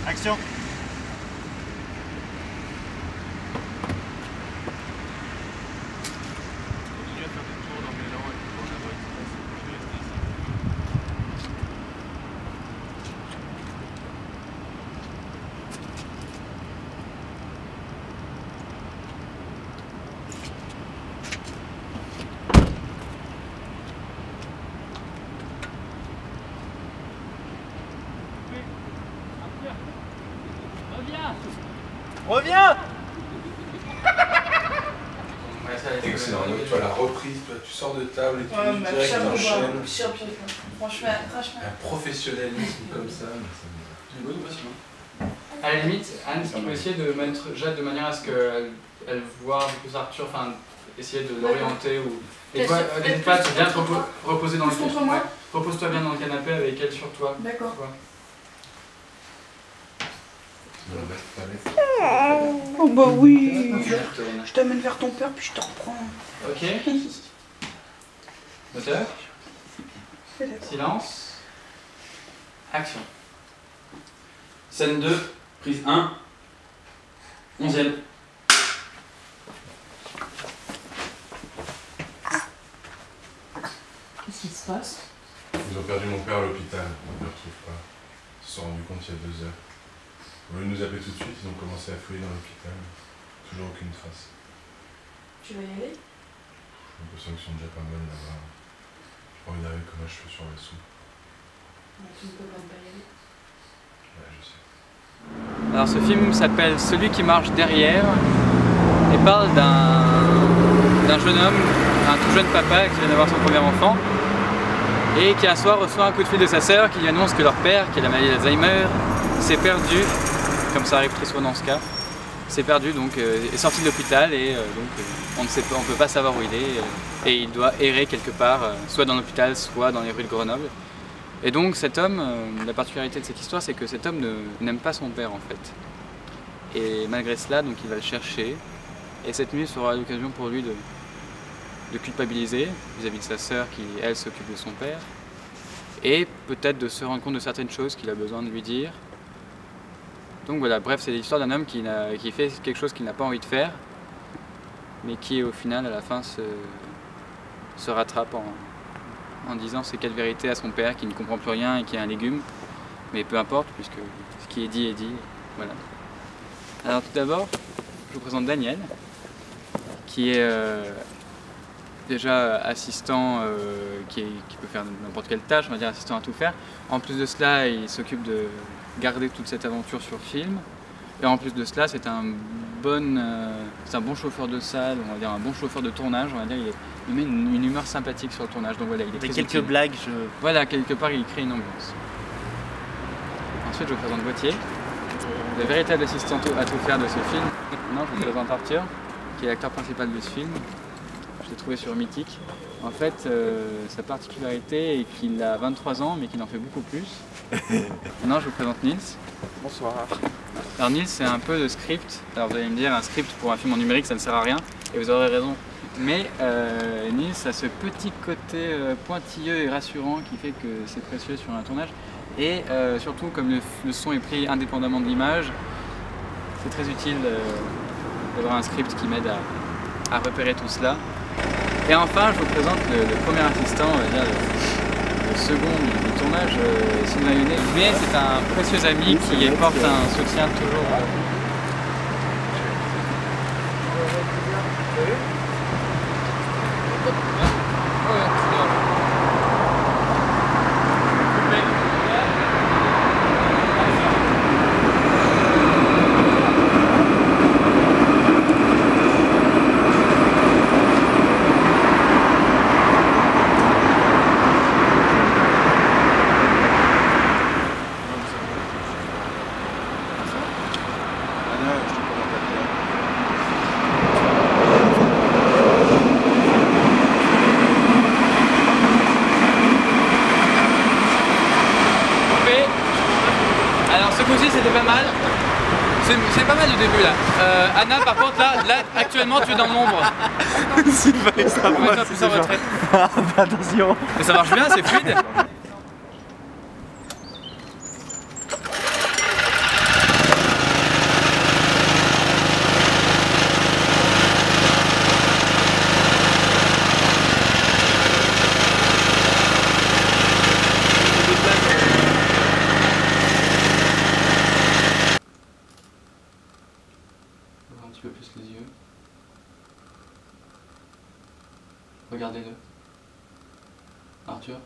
Action. Reviens. Excellent, donc tu as la reprise, toi, tu sors de table et tu direct t'enchaînes. Franchement. Un professionnalisme comme ça. C'est une bonne passion. À la limite, Anne, ce qu'il faut essayer de mettre Jade de manière à ce qu'elle voit plus Arthur, enfin, essayer de l'orienter ou... Et toi, n'hésite pas à te bien te reposer dans le canapé. Ouais. Repose-toi bien dans le canapé avec elle sur toi. D'accord. Oh bah oui. Je t'amène vers ton père puis je te reprends. Ok. Moteur. Silence. Action. Scène 2, prise 1, 11e. Qu'est-ce qui se passe? Ils ont perdu mon père à l'hôpital, on ne le retrouve pas. Ils se sont rendus compte il y a 2 heures. Au lieu de nous appeler tout de suite, ils ont commencé à fouiller dans l'hôpital. Toujours aucune trace. Tu vas y aller? J'ai l'impression qu'ils sont déjà pas mal là-bas. J'ai pas envie d'arriver comme un cheveu sur la soupe. Tu ne peux pas y aller. Ouais, je sais. Alors ce film s'appelle Celui qui marche derrière et parle d'un jeune homme, un tout jeune papa qui vient d'avoir son premier enfant et qui un soir reçoit un coup de fil de sa sœur qui lui annonce que leur père, qui a la maladie d'Alzheimer, s'est perdu, comme ça arrive très souvent dans ce cas, s'est perdu, donc est sorti de l'hôpital et on ne sait pas, on peut pas savoir où il est et il doit errer quelque part, soit dans l'hôpital, soit dans les rues de Grenoble. Et donc cet homme, la particularité de cette histoire, c'est que cet homme n'aime pas son père en fait. Et malgré cela, donc il va le chercher. Et cette nuit sera l'occasion pour lui de culpabiliser vis-à-vis de sa sœur qui, elle, s'occupe de son père. Et peut-être de se rendre compte de certaines choses qu'il a besoin de lui dire. Donc voilà, bref, c'est l'histoire d'un homme qui fait quelque chose qu'il n'a pas envie de faire, mais qui au final, à la fin, se rattrape en disant ces 4 vérités à son père qui ne comprend plus rien et qui est un légume, mais peu importe puisque ce qui est dit, voilà. Alors tout d'abord, je vous présente Daniel, qui est déjà assistant, qui peut faire n'importe quelle tâche, on va dire assistant à tout faire. En plus de cela, il s'occupe de garder toute cette aventure sur film, et en plus de cela, c'est un bon chauffeur de salle, on va dire un bon chauffeur de tournage, on va dire il met une humeur sympathique sur le tournage, donc voilà, il est très quelques utile. blagues, Voilà, quelque part il crée une ambiance. Ensuite je vous présente Gauthier, le véritable assistant à tout faire de ce film. Maintenant je vous présente Arthur, qui est l'acteur principal de ce film. Je l'ai trouvé sur Mythique. En fait, sa particularité est qu'il a 23 ans, mais qu'il en fait beaucoup plus. Maintenant je vous présente Nils. Bonsoir. Alors Nils, c'est un peu de script. Alors vous allez me dire, un script pour un film en numérique, ça ne sert à rien, et vous aurez raison. Mais Nils a ce petit côté pointilleux et rassurant qui fait que c'est précieux sur un tournage. Et surtout, comme le son est pris indépendamment de l'image, c'est très utile d'avoir un script qui m'aide à repérer tout cela. Et enfin, je vous présente le premier assistant, on va dire le second du tournage, Sylvain Lyonnais. Mais c'est un précieux ami qui porte un soutien toujours. C'était pas mal. C'est pas mal au début là. Anna par contre là actuellement tu es dans l'ombre. Sylvain et sa voix, plus en retrait. Attention. Mais ça marche bien, c'est fluide. Regardez deux. Arthur.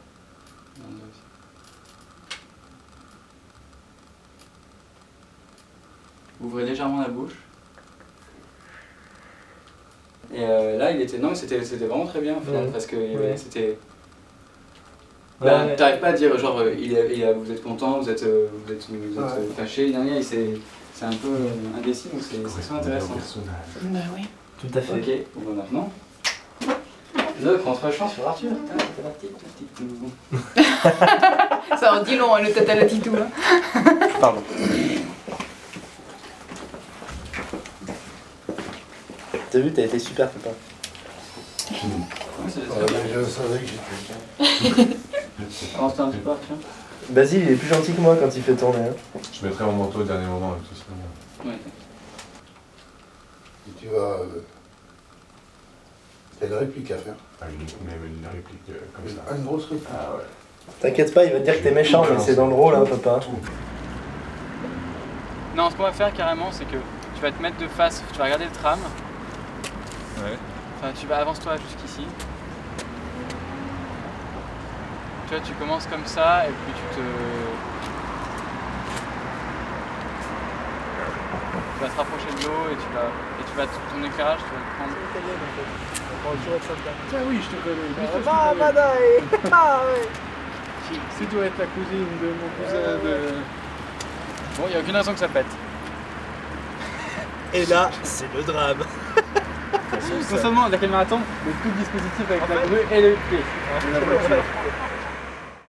Regardez aussi. Ouvrez légèrement la bouche. Et là, il était. Non, mais c'était vraiment très bien au final, parce que c'était. Là, t'arrives pas à dire genre vous êtes content, vous êtes fâché, c'est un peu indécis, donc c'est très intéressant. Bah oui. Tout à fait. Ok, bon maintenant. Le contre-champ sur Arthur. Ça en dit long, hein, le tata la titou. Hein. Pardon. T'as vu, t'as été super papa. Je savais que j'étais. Avance un petit peu, Arthur. Basile, il est plus gentil que moi quand il fait tourner. Hein. Je mettrai mon manteau au dernier moment et tout ça. Ouais. Et tu vas. T'as une réplique à faire. Ah, une réplique comme ça. Ah, une grosse réplique. Ah ouais. T'inquiète pas, il va te dire que t'es méchant, mais c'est dans le rôle, hein, papa. Non, ce qu'on va faire carrément, c'est que tu vas te mettre de face, tu vas regarder le tram. Ouais. Enfin, tu vas avance-toi jusqu'ici. Tu vois, tu commences comme ça et puis tu vas te rapprocher de l'eau et tu vas ton éclairage, tu vas le prendre. Tiens, oui, je te connais. Si tu dois être la cousine de mon cousin de. Bon, il n'y a aucune raison que ça pète. Et là, c'est le drame. Non seulement la caméra tombe, mais tout le dispositif avec la grue et le pied.